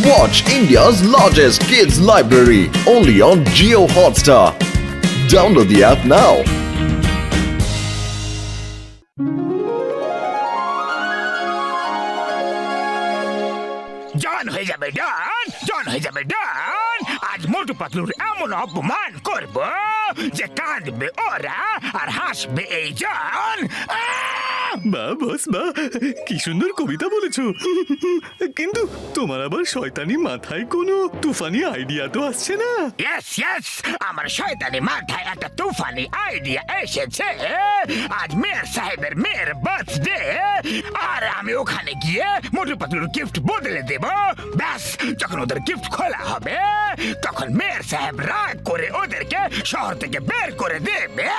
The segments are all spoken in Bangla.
Watch India's largest kids library only on Jio Hotstar. Download the app now. জন হয়ে যাবে ডন, জন হয়ে যাবে ডন। আজ মোটু পাতলুর এমন অপমান করব যে কাঁদবে ওরা আর হাসবে এই জন। বা বস বা, কি সুন্দর কবিতা বলেছো। কিন্তু তোমার আবার শয়তানি মাথায় কোনো তুফানি আইডিয়া তো আসছে না। ইয়েস ইয়েস, আমার শয়তানি মাথায় একটা তুফানি আইডিয়া এসেছে। আজ মেয়র সাহেবের মেয়ের বার্থডে, আর আমি ওখানে গিয়ে মোটু পাতলুর গিফট বদলে দেব। ব্যাস, যখন ওদের গিফট খোলা হবে তখন মেয়র সাহেব রাগ করে ওদেরকে শহর থেকে বের করে দেবে।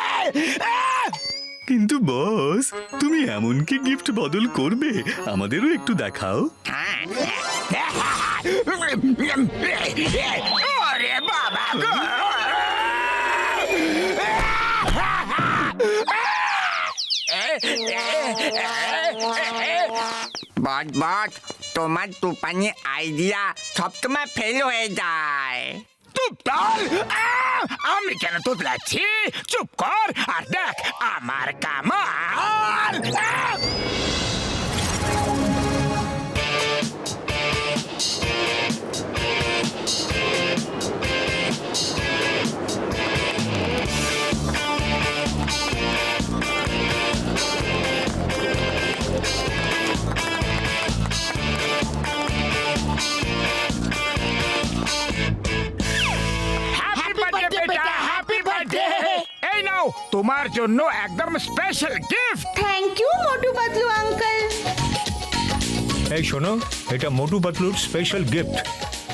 কিন্তু বস, তুমি এমন কি গিফট বদল করবে, আমাদেরও একটু দেখাও। ওরে বাবা গো! বট বট, তোমার তুফানি আইডিয়া সবসময় ফেল হয়ে যায়। তুপতল, আমি কেন তুতলাচ্ছি? চুপ কর আর দেখ আমার কামাল। তোমার জন্য একদম special gift. Thank you Motu Patlu uncle. এই শোনো, এটা মোটু পাতলুর স্পেশাল গিফট।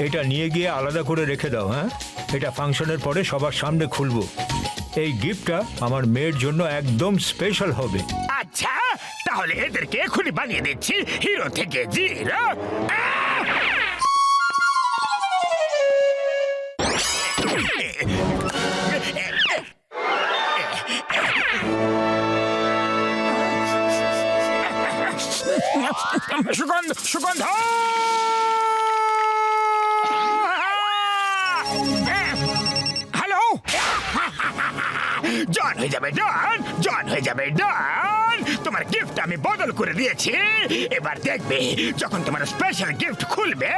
এটা নিয়ে গিয়ে আলাদা করে রেখে দাও। হ্যাঁ, এটা ফাংশনের পরে সবার সামনে খুলবো। এই গিফটটা আমার মেয়ের জন্য একদম স্পেশাল হবে। আচ্ছা, তাহলে এদেরকে এখনই বানিয়ে দিচ্ছি হিরো থেকে জিরো। সুগন্ধ সুগন্ধ, হ্যালো। জন হয়ে যাবে ডন, জন হয়ে যাবে ডন। তোমার গিফট আমি বদল করে দিয়েছি। এবার দেখবে যখন তোমার স্পেশাল গিফট খুলবে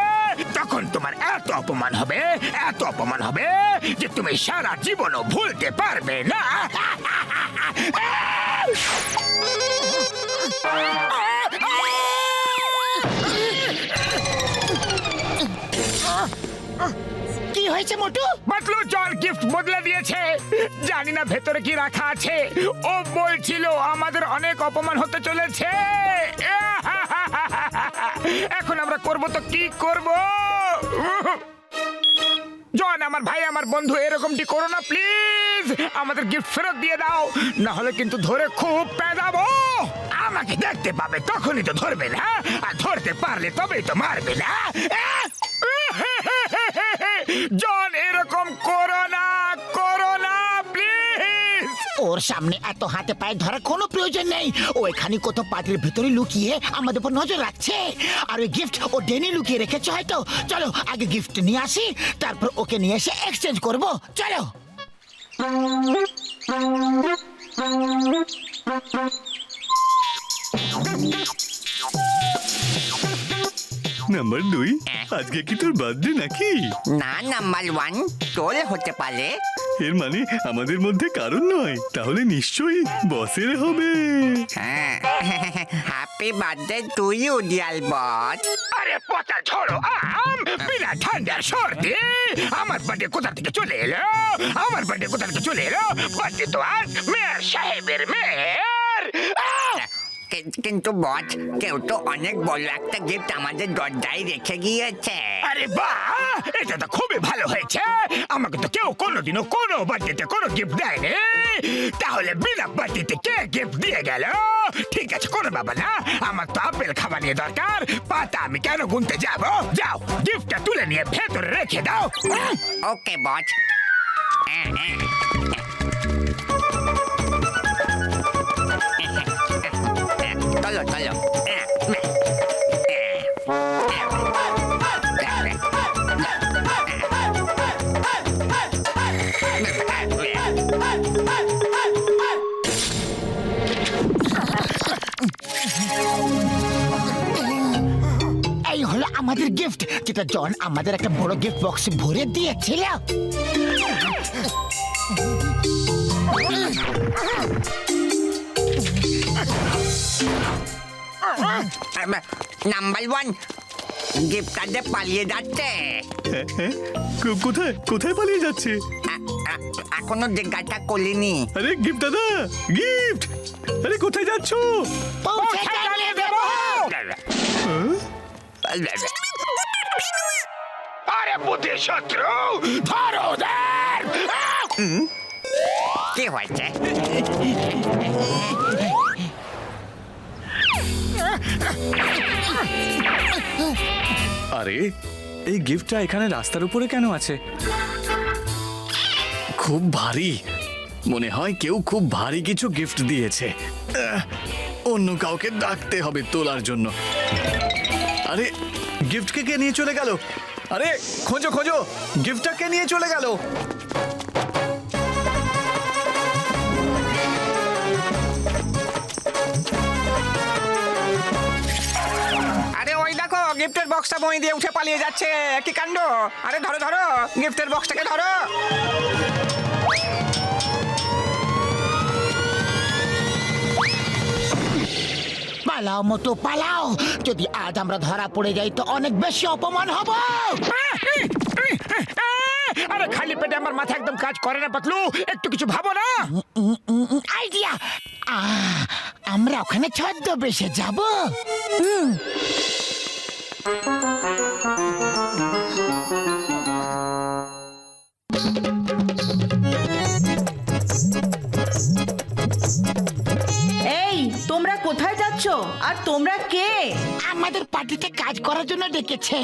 তখন তোমার এত অপমান হবে, এত অপমান হবে যে তুমি সারা জীবনও ভুলতে পারবে না। কি হয়েছে মোটু? পাতলু জন গিফট বদলে দিয়েছে। জানি না ভেতরে কি রাখা আছে। ও বলছিল আমাদের অনেক অপমান হতে চলেছে। এখন আমরা করব তো কি করব? জন, আমার ভাই, আমার বন্ধু, এরকমটি করো না প্লিজ। আমাদের গিফট ফেরত দিয়ে দাও, না হলে কিন্তু ধরে খুব পেদাবো। আমাকে দেখতে পাবে তখনই তো ধরবে না, আর ধরতে পারলে তবেই তো মারবে না। জন, এরকম করো না, করো না প্লিজ। ওর সামনে এত হাতে পায়ে ধরার কোনো প্রয়োজন নেই। ও এখানে কোথাও পার্টির ভিতরে লুকিয়ে আমাদের উপর নজর রাখছে। আর ওই গিফট ও ডেনি লুকিয়ে রেখেছে হয়তো। চলো আগে গিফট নিয়ে আসি, তারপর ওকে নিয়ে এসে এক্সচেঞ্জ করব। চলো। নাম্বার 2, আজকে কি তোর বার্থডে নাকি? না, নাম্বার 1 তোর হতে পারে। এর মানে আমাদের মধ্যে কারণ নয়, তাহলে নিশ্চয়ই বসের হবে। হ্যাঁ, happy birthday to you dear boss. আরে পচা ঝড়ো আম, বিনা ঠান্ডার সর্দি। আমার বার্থডে কোথা থেকে চলে এলো? আমার বার্থডে কোথা থেকে চলে এলো? বার্থডে তো আজ মেয়র সাহেবের মেয়ের। কিন্তু বস, কেউ তো অনেক বড় একটা গিফট আমাদের দরজায় রেখে গিয়েছে। আরে বাহ, এটা তো খুবই ভালো হয়েছে। আমাকে তো কেউ কোনোদিনও কোনো বার্থডেতে কোনো গিফট দেয়নি। তাহলে বিনা বার্থডেতে কে গিফট দিয়ে গেল? ঠিক আছে, কোনো ব্যাপার না। আমার তো আপেল খাওয়া নিয়ে দরকার, পাতা আমি কেন গুনতে যাব? যাও, গিফটটা তুলে নিয়ে ভেতরে রেখে দাও। ওকে বস। চলো চলো। হলো আমাদের গিফট, যেটা জন আমাদের একটা বড় গিফট বক্স ভরে দিয়েছিল। নাম্বার 1 গিফটটা যে পালিয়ে যাচ্ছে। কোথায় কোথায় পালিয়ে যাচ্ছে? এখনো জিজ্ঞাসা করিনি। আরে গিফট দাদা, গিফট! আরে কোথায় যাচ্ছ? পৌঁছে জানিয়ে দেবো। আরে বুদ্ধি শত্রু, ধরো ওদের! কি হয়েছে? আরে এই গিফটটা এখানে রাস্তার উপরে কেন আছে? খুব ভারী, মনে হয় কেউ খুব ভারী কিছু গিফট দিয়েছে। অন্য কাউকে ডাকতে হবে তোলার জন্য। আরে গিফটকে কে নিয়ে চলে গেল? আরে খোঁজো খোঁজো, গিফটটা কে নিয়ে চলে গেল? আরে ওই দেখো গিফটের বক্সটা বই দিয়ে উঠে পালিয়ে যাচ্ছে, কি কাণ্ড! আরে ধরো ধরো, গিফটের বক্সটাকে ধরো। পালাও মোটু পালাও, যদি আজ আমরা ধরা পড়ে যাই তো অনেক বেশি অপমান হব। আরে খালি পেটে আমার মাথা একদম কাজ করে না পাতলু, একটু কিছু ভাবো না। আইডিয়া, আমরা ওখানে ছদ্মবেশে যাব। এই তোমরা কোথায় যাচ্ছ? আর তোমরা কে? আমাদের পার্টিতে কাজ করার জন্য ডেকেছে।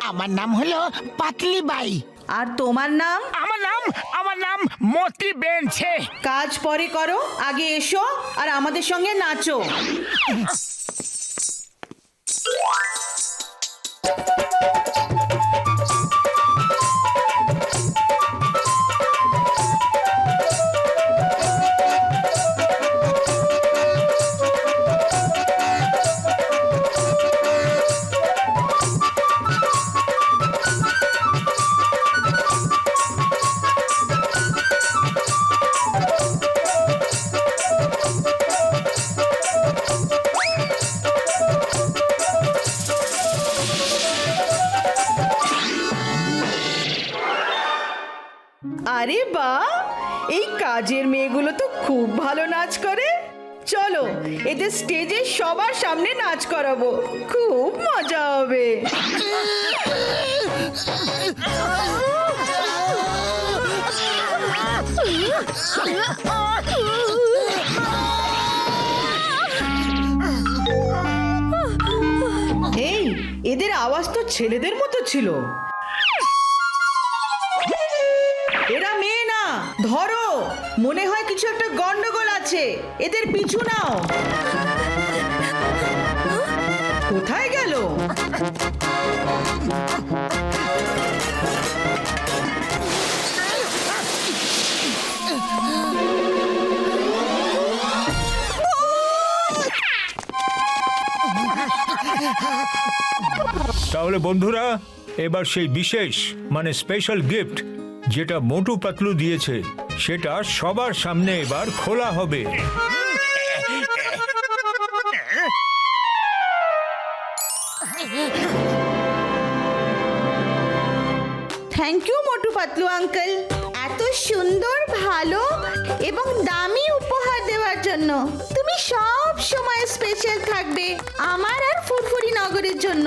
আমার নাম হলো পাতলি বাই। আর তোমার নাম? আমার নাম মতি বেনছে। কাজ পরে করো, আগে এসো আর আমাদের সঙ্গে নাচো। আরে বাহ, এই কাজের মেয়েগুলো তো খুব ভালো নাচ করে। চলো এদের স্টেজে সবার সামনে নাচ করাবো, খুব মজা হবে। এই এদের আওয়াজ তো ছেলেদের মতো ছিল। এরা মেয়ে না, ধরো, মনে হয় কিছু একটা গন্ডগোল আছে, এদের পিছু নাও। কোথায় গেল? তাহলে বন্ধুরা, এবার সেই বিশেষ মানে স্পেশাল গিফট যেটা মোটু পাতলু দিয়েছে সেটা সবার সামনে এবার খোলা হবে। Thank you Motu Patlu uncle, এত সুন্দর, ভালো এবং দামি উপহার দেওয়ার জন্য। তুমি সব সময় স্পেশাল থাকবে আমার আর ফুরফুরি নগরের জন্য।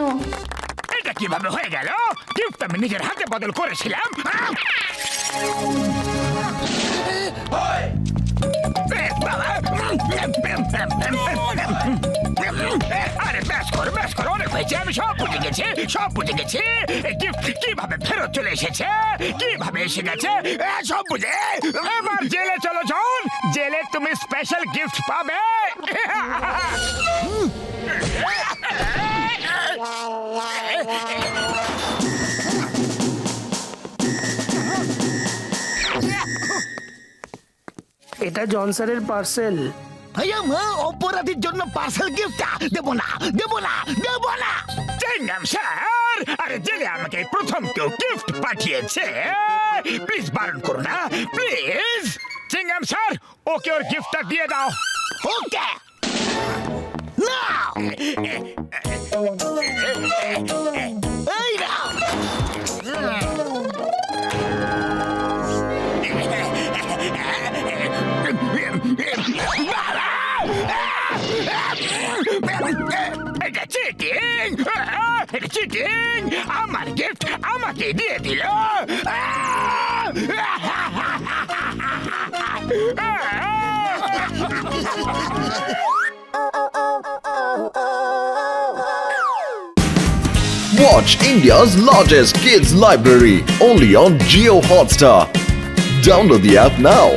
এটা কিভাবে হয়ে গেল? গিফট আমি নিজের হাতে বদল করেছিলাম। আরে ব্যাস কর, অনেক হয়েছে, আমি সব বুঝে গেছি। গিফট কিভাবে ফেরত চলে এসেছে, কিভাবে এসে গেছে, সব বুঝে। এবার জেলে চলো জন, জেলে তুমি স্পেশাল গিফট পাবে। এটা জনসনের পার্সেল। ভাইয়া, অপরাধীর জন্য পার্সেল গিফট দেব না। যে চিংগাম স্যার, আরে জেলে আমাকে এই প্রথম কেউ গিফট পাঠিয়েছে। প্লিজ বারণ করো না, প্লিজ। চিংগাম স্যার, ওকে ওর গিফটটা দিয়ে দাও। ওকে নাও এই নাও এটা চিটিং, এটা চিটিং। আমার গিফট আমাকে দিয়ে দিল। Watch India's largest kids library only on Geo Hotstar. Download the app now.